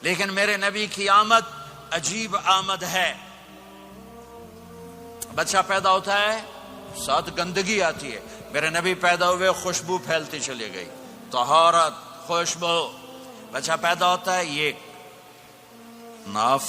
لیکن میرے نبی کی آمد عجیب آمد ہے. بچہ پیدا ہوتا ہے ساتھ گندگی آتی ہے. میرے نبی پیدا ہوئے خوشبو پھیلتی چلی گئی, طہارت, خوشبو. بچہ پیدا ہوتا ہے, یہ ناف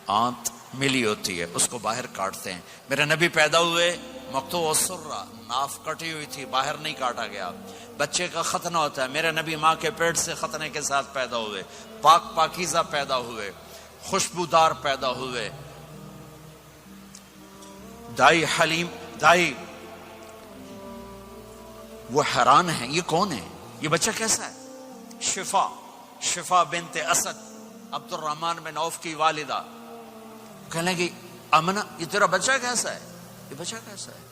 آنت ملی ہوتی ہے, اس کو باہر کاٹتے ہیں. میرے نبی پیدا ہوئے مقطوع السرہ, ناف کٹی ہوئی تھی, باہر نہیں کاٹا گیا. بچے کا ختنہ ہوتا ہے. میرے نبی ماں کے پیٹ سے ختنے کے ساتھ پیدا ہوئے, پاک پاکیزہ پیدا ہوئے, خوشبودار پیدا ہوئے. دائی حلیم, دائی وہ حیران ہیں, یہ کون ہے, یہ بچہ کیسا ہے؟ شفا بنت اسد, عبد الرحمن بن عوف کی والدہ. کہنے لگی امنہ یہ تیرا بچہ کیسا ہے؟ یہ بچہ کیسا ہے؟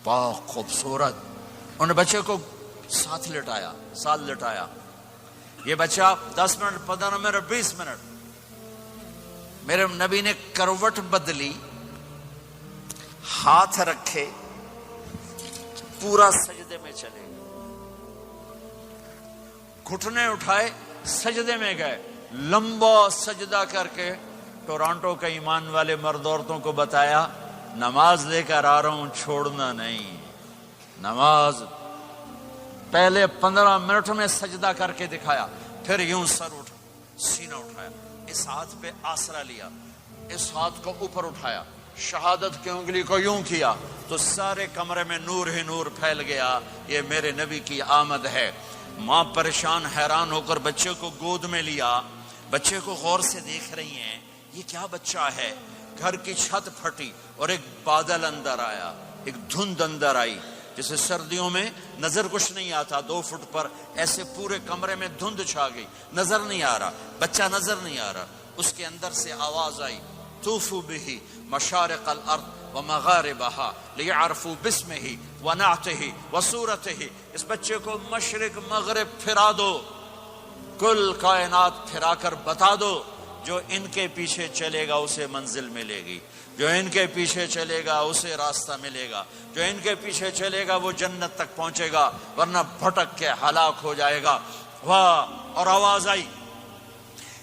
پاک خوبصورت. انہوں نے بچے کو ساتھ لٹایا. یہ بچہ 10 منٹ 15 منٹ 20 منٹ, میرے نبی نے کروٹ بدلی, ہاتھ رکھے, پورا سجدے میں چلے, گھٹنے اٹھائے, سجدے میں گئے. لمبا سجدہ کر کے ٹورانٹو کے ایمان والے مرد عورتوں کو بتایا نماز لے کر آ رہا ہوں, چھوڑنا نہیں. نماز پہلے 15 منٹ میں سجدہ کر کے دکھایا, پھر یوں سر سینہ اٹھایا, اس ہاتھ پہ آسرا لیا, اس ہاتھ کو اوپر اٹھایا, شہادت کی انگلی کو یوں کیا تو سارے کمرے میں نور ہی نور پھیل گیا. یہ میرے نبی کی آمد ہے. ماں پریشان حیران ہو کر بچے کو گود میں لیا, بچے کو غور سے دیکھ رہی ہیں, یہ کیا بچہ ہے. گھر کی چھت پھٹی اور ایک بادل اندر آیا, ایک دھند اندر آئی. جیسے سردیوں میں نظر کچھ نہیں آتا 2 فٹ پر, ایسے پورے کمرے میں دھند چھا گئی, نظر نہیں آ رہا, بچہ نظر نہیں آ رہا. اس کے اندر سے آواز آئی طوفوا به مشارق الارض ومغاربها لیعرفوا باسمه ونعته وصورته. اس بچے کو مشرق مغرب پھرا دو, کل کائنات پھرا کر بتا دو. جو ان کے پیچھے چلے گا اسے منزل ملے گی, جو ان کے پیچھے چلے گا اسے راستہ ملے گا, جو ان کے پیچھے چلے گا وہ جنت تک پہنچے گا, ورنہ بھٹک کے ہلاک ہو جائے گا. واہ. اور آواز آئی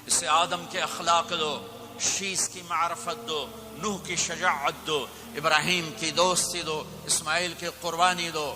اسے آدم کے اخلاق دو, شیس کی معرفت دو, نوح کی شجاعت دو, ابراہیم کی دوستی دو, اسماعیل کی قربانی دو,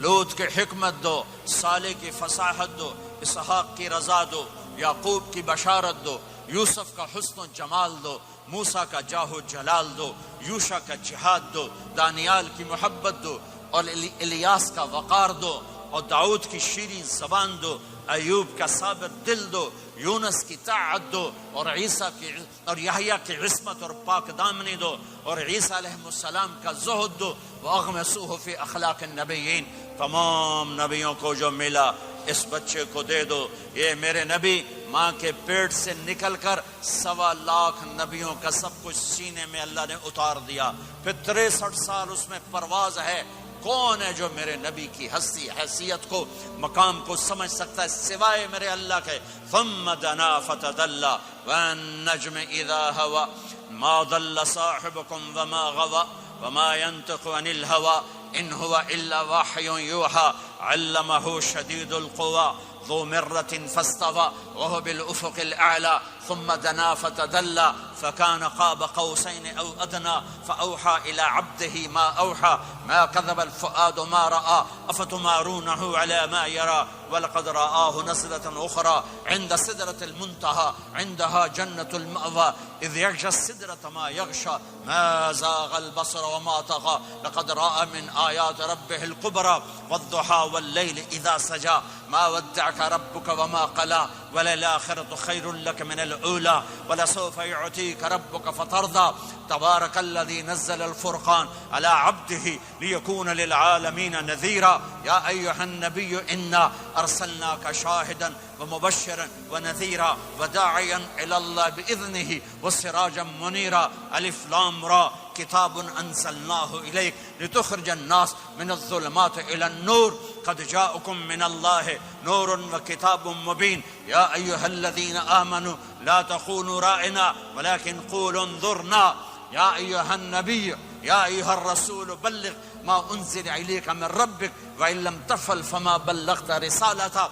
لوط کی حکمت دو, صالح کی فصاحت دو, اسحاق کی رضا دو, یعقوب کی بشارت دو, یوسف کا حسن و جمال دو, موسیٰ کا جاہ و جلال دو, یوشع کا جہاد دو, دانیال کی محبت دو, اور الیاس کا وقار دو, اور داؤد کی شیریں زبان دو, ایوب کا صابر دل دو, یونس کی طاعت دو, اور عیسیٰ کی اور یحییٰ کی عصمت اور پاک دامنی دو, اور عیسیٰ علیہ السلام کا زہد دو. وَأَغْمِسُوهُ فِي أَخْلَاقِ النَّبِيِّينَ. تمام نبیوں کو جو ملا اس بچے کو دے دو. یہ میرے نبی ماں کے پیٹ سے نکل کر 1.25 لاکھ نبیوں کا سب کچھ سینے میں اللہ نے اتار دیا. پھر 63 سال اس میں پرواز ہے. کون ہے جو میرے نبی کی ہستی حیثیت کو مقام کو سمجھ سکتا ہے سوائے میرے اللہ کے. ثم دنا فتدلى والنجم اذا هوى ما ضل صاحبكم وما غوى وما ينطق عن الهوى ان هو الا وحي يوحى علمه شديد القوى ذو مرة فاستوى وهو بالأفق الأعلى ثم دنا فتدلى فكان قاب قوسين أو أدنى فأوحى إلى عبده ما أوحى ما كذب الفؤاد ما رأى أفتمارونه على ما يرى ولقد رآه نزلة أخرى عند سدرة المنتهى عندها جنة المأوى إذ يغشى السدرة ما يغشى ما زاغ البصر وما طغى لقد رأى من آيات ربه الكبرى والضحى والليل إذا سجى ما ودعك ربك وما قلى وللآخرة خير لك من الأولى ولسوف يعطيك ربك فترضى تبارك الذي نزل الفرقان على عبده ليكون للعالمين نذيرا يا أيها النبي إنا أرسلناك شاهدا ومبشرا ونذيرا وداعيا إلى الله بإذنه وسراجا منيرا ألف لام را كتاب أنزلناه إليك لتخرج الناس من الظلمات إلى النور قد جاءكم من الله نور وكتاب مبين يا أيها الذين آمنوا لا تخونوا رائنا ولكن قولوا انظرنا يا أيها النبي يا أيها الرسول بلغ ما أنزل إليك من ربك وإن لم تفعل فما بلغت رسالته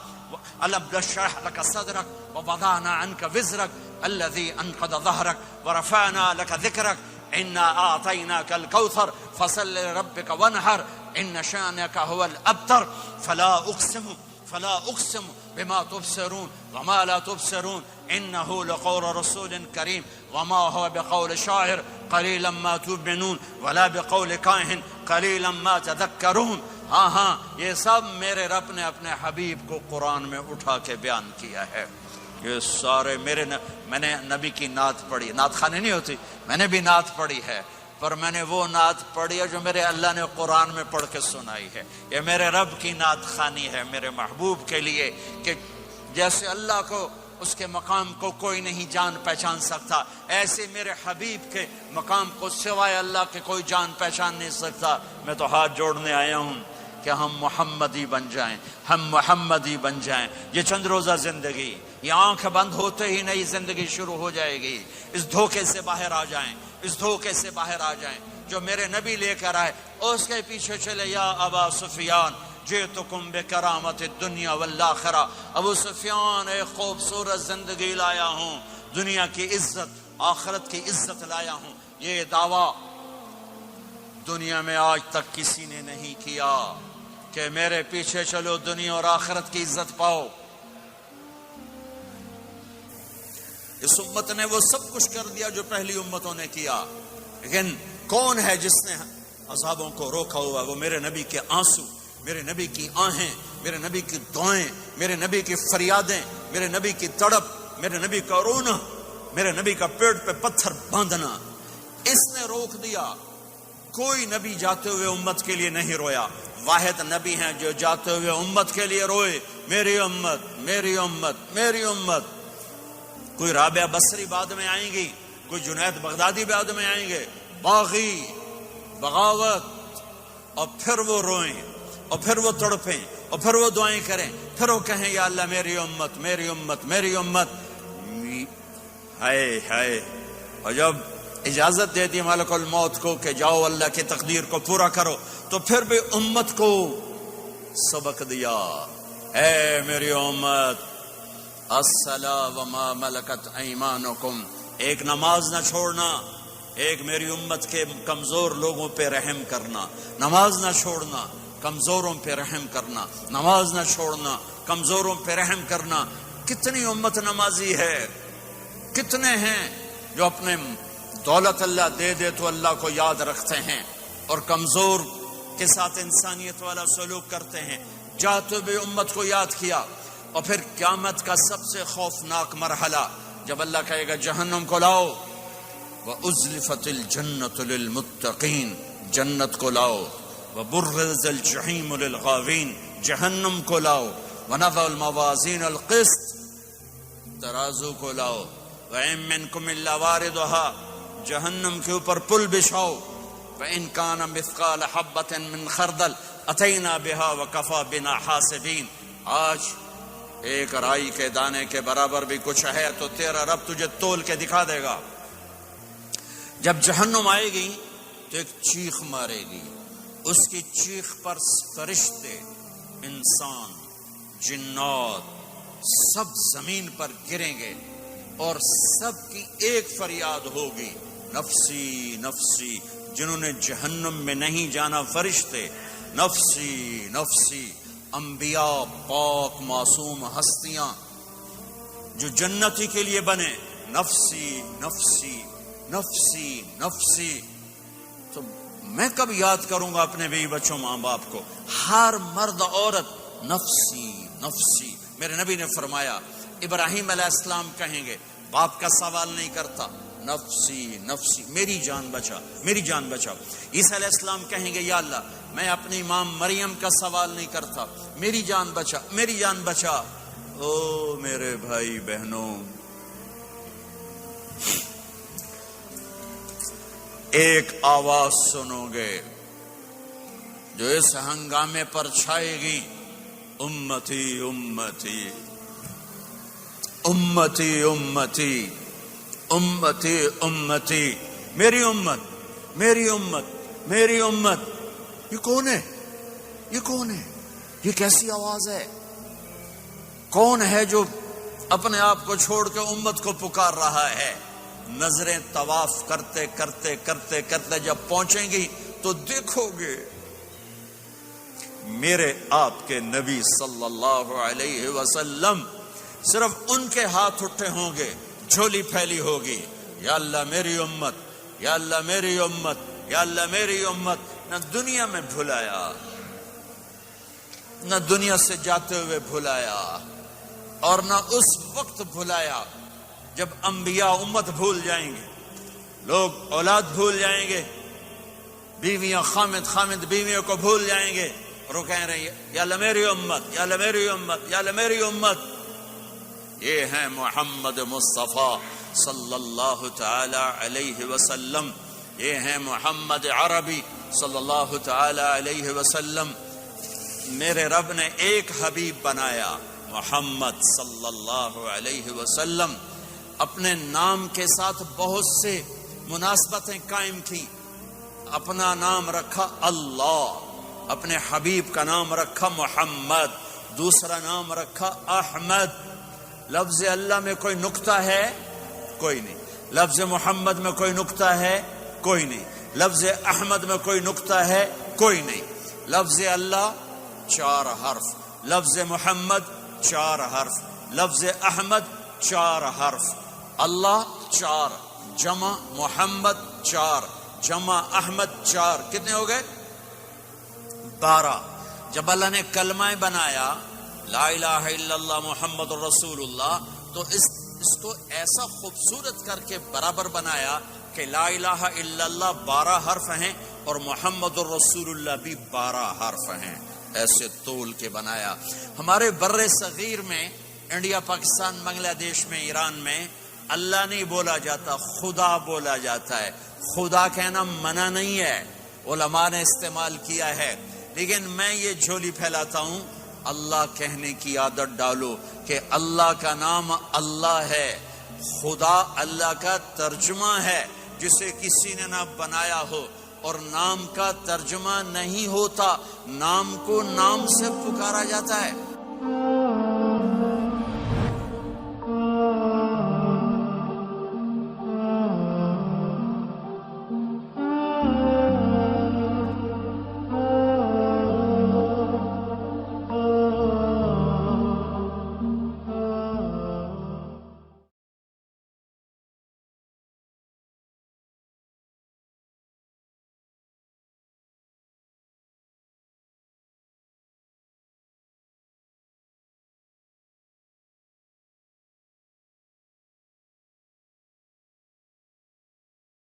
ألم نشرح لك صدرك ووضعنا عنك وزرك الذي أنقض ظهرك ورفعنا لك ذكرك إنا أعطيناك الكوثر فصل لربك وانحر إن شانك هو الأبتر فلا أقسم بما تبصرون وما لا تبصرون إنه لقول رسول كريم وما هو بقول شاعر قليلا ما تؤمنون ولا بقول کاہن قليلا ما تذكرون. ہاں یہ سب میرے رب نے اپنے حبیب کو قرآن میں اٹھا کے بیان کیا ہے. یہ سارے میں نے نبی کی نعت پڑھی. نعت خانی نہیں ہوتی, میں نے بھی نعت پڑھی ہے, پر میں نے وہ نعت پڑھی ہے جو میرے اللہ نے قرآن میں پڑھ کے سنائی ہے. یہ میرے رب کی نعت خانی ہے میرے محبوب کے لیے, کہ جیسے اللہ کو اس کے مقام کو کوئی نہیں جان پہچان سکتا, ایسے میرے حبیب کے مقام کو سوائے اللہ کے کوئی جان پہچان نہیں سکتا. میں تو ہاتھ جوڑنے آیا ہوں کہ ہم محمدی بن جائیں, ہم محمدی بن جائیں. یہ چند روزہ زندگی, یہ آنکھ بند ہوتے ہی نئی زندگی شروع ہو جائے گی. اس دھوکے سے باہر آ جائیں, اس دھوکے سے باہر آ جائیں جو میرے نبی لے کر آئے, اس کے پیچھے چلے. یا ابا سفیان جئتکم بکرامت الدنیا والآخرہ. ابو سفیان ایک خوبصورت زندگی لایا ہوں, دنیا کی عزت آخرت کی عزت لایا ہوں. یہ دعویٰ دنیا میں آج تک کسی نے نہیں کیا کہ میرے پیچھے چلو دنیا اور آخرت کی عزت پاؤ. اس امت نے وہ سب کچھ کر دیا جو پہلی امتوں نے کیا, لیکن کون ہے جس نے اصحابوں کو روکا ہوا؟ وہ میرے نبی کے آنسو, میرے نبی کی آہیں, میرے نبی کی دعائیں, میرے نبی کی فریادیں, میرے نبی کی تڑپ, میرے نبی کا رونا, میرے نبی کا پیٹ پہ پتھر باندھنا. اس نے روک دیا. کوئی نبی جاتے ہوئے امت کے لیے نہیں رویا. واحد نبی ہیں جو جاتے ہوئے امت کے لیے روئے, میری امت میری امت میری امت. کوئی رابعہ بصری بعد میں آئیں گی, کوئی جنید بغدادی بعد میں آئیں گے, باغی بغاوت, اور پھر وہ روئیں اور پھر وہ تڑپیں اور پھر وہ دعائیں کریں, پھر وہ کہیں یا اللہ میری امت میری امت میری امت. ہائے ہائے. اور جب اجازت دے دی ملک الموت کو کہ جاؤ اللہ کی تقدیر کو پورا کرو, تو پھر بھی امت کو سبق دیا, اے میری امت الصلاۃ وما ملکت ایمانکم. ایک نماز نہ چھوڑنا, ایک میری امت کے کمزور لوگوں پہ رحم کرنا, نماز نہ چھوڑنا, کمزوروں پہ رحم کرنا, نماز نہ چھوڑنا, کمزوروں پہ رحم کرنا. کتنی امت نمازی ہے, کتنے ہیں جو اپنے دولت اللہ دے دے تو اللہ کو یاد رکھتے ہیں اور کمزور کے ساتھ انسانیت والا سلوک کرتے ہیں. جاتے بھی امت کو یاد کیا. اور پھر قیامت کا سب سے خوفناک مرحلہ جب اللہ کہے گا جہنم کو لاؤ, وَأُزْلِفَتِ الْجَنَّةُ لِلْمُتَّقِينَ, جنت کو لاؤ, وَبُرِّزَ الْجَحِيمُ لِلْغَاوِينَ, جہنم کو لاؤ, وَنَضَعُ الْمَوَازِينَ الْقِسْطَ, ترازو کو لاؤ, وَإِن مِّنكُمْ إِلَّا وَارِدُهَا, جہنم کے اوپر پل بچھاؤ, وَإِن كَانَ مِثْقَالَ حَبَّةٍ مِّن خَرْدَلٍ أَتَيْنَا بِهَا وَكَفَىٰ بِنَا حَاسِبِينَ. آج ایک رائی کے دانے کے برابر بھی کچھ ہے تو تیرا رب تجھے تول کے دکھا دے گا. جب جہنم آئے گی تو ایک چیخ مارے گی, اس کی چیخ پر فرشتے, انسان, جنات سب زمین پر گریں گے اور سب کی ایک فریاد ہوگی, نفسی نفسی. جنہوں نے جہنم میں نہیں جانا فرشتے, نفسی نفسی. انبیاء پاک معصوم ہستیاں جو جنتی کے لیے بنے, نفسی نفسی نفسی نفسی. تو میں کب یاد کروں گا اپنے بیوی بچوں ماں باپ کو؟ ہر مرد عورت نفسی نفسی. میرے نبی نے فرمایا ابراہیم علیہ السلام کہیں گے, باپ کا سوال نہیں کرتا, نفسی نفسی, میری جان بچا میری جان بچا. عیسیٰ علیہ السلام کہیں گے یا اللہ میں اپنی ماں مریم کا سوال نہیں کرتا, میری جان بچا میری جان بچا. او میرے بھائی بہنوں, ایک آواز سنو گے جو اس ہنگامے پر چھائے گی, امتی امتی امتی امتی امتی امتی, میری امت میری امت میری امت. یہ کون ہے؟ یہ کون ہے؟ یہ کیسی آواز ہے؟ کون ہے جو اپنے آپ کو چھوڑ کے امت کو پکار رہا ہے؟ نظریں طواف کرتے کرتے کرتے کرتے جب پہنچیں گی تو دیکھو گے میرے آپ کے نبی صلی اللہ علیہ وسلم، صرف ان کے ہاتھ اٹھے ہوں گے، جھولی پھیلی ہوگی، یا اللہ میری امت، یا اللہ میری امت، یا اللہ میری امت۔ نہ دنیا میں بھلایا، نہ دنیا سے جاتے ہوئے بھلایا، اور نہ اس وقت بھلایا جب انبیاء امت بھول جائیں گے، لوگ اولاد بھول جائیں گے، بیویاں خامد بیویوں کو بھول جائیں گے، اور وہ کہہ رہے ہیں یا اللہ میری امت، یا اللہ میری امت، یا اللہ میری امت۔ یہ ہیں محمد مصطفیٰ صلی اللہ تعالی علیہ وسلم، یہ ہیں محمد عربی صلی اللہ تعالی علیہ وسلم۔ میرے رب نے ایک حبیب بنایا، محمد صلی اللہ علیہ وسلم۔ اپنے نام کے ساتھ بہت سے مناسبتیں قائم کی۔ اپنا نام رکھا اللہ، اپنے حبیب کا نام رکھا محمد، دوسرا نام رکھا احمد۔ لفظ اللہ میں کوئی نکتہ ہے؟ کوئی نہیں۔ لفظ محمد میں کوئی نکتہ ہے؟ کوئی نہیں۔ لفظ احمد میں کوئی نکتہ ہے؟ کوئی نہیں۔ لفظ اللہ 4 حرف، لفظ محمد 4 حرف، لفظ احمد 4 حرف۔ اللہ 4، جمع محمد 4، جمع احمد 4، کتنے ہو گئے؟ 12۔ جب اللہ نے کلمہ بنایا لا الہ الا اللہ محمد رسول اللہ، تو اس کو ایسا خوبصورت کر کے برابر بنایا کہ لا الہ الا اللہ 12 حرف ہیں اور محمد الرسول اللہ بھی 12 حرف ہیں، ایسے تول کے بنایا۔ ہمارے بر صغیر میں، انڈیا، پاکستان، بنگلہ دیش میں، ایران میں اللہ نہیں بولا جاتا، خدا بولا جاتا ہے۔ خدا کہنا منع نہیں ہے، علماء نے استعمال کیا ہے، لیکن میں یہ جھولی پھیلاتا ہوں، اللہ کہنے کی عادت ڈالو کہ اللہ کا نام اللہ ہے، خدا اللہ کا ترجمہ ہے جسے کسی نے نہ بنایا ہو، اور نام کا ترجمہ نہیں ہوتا، نام کو نام سے پکارا جاتا ہے۔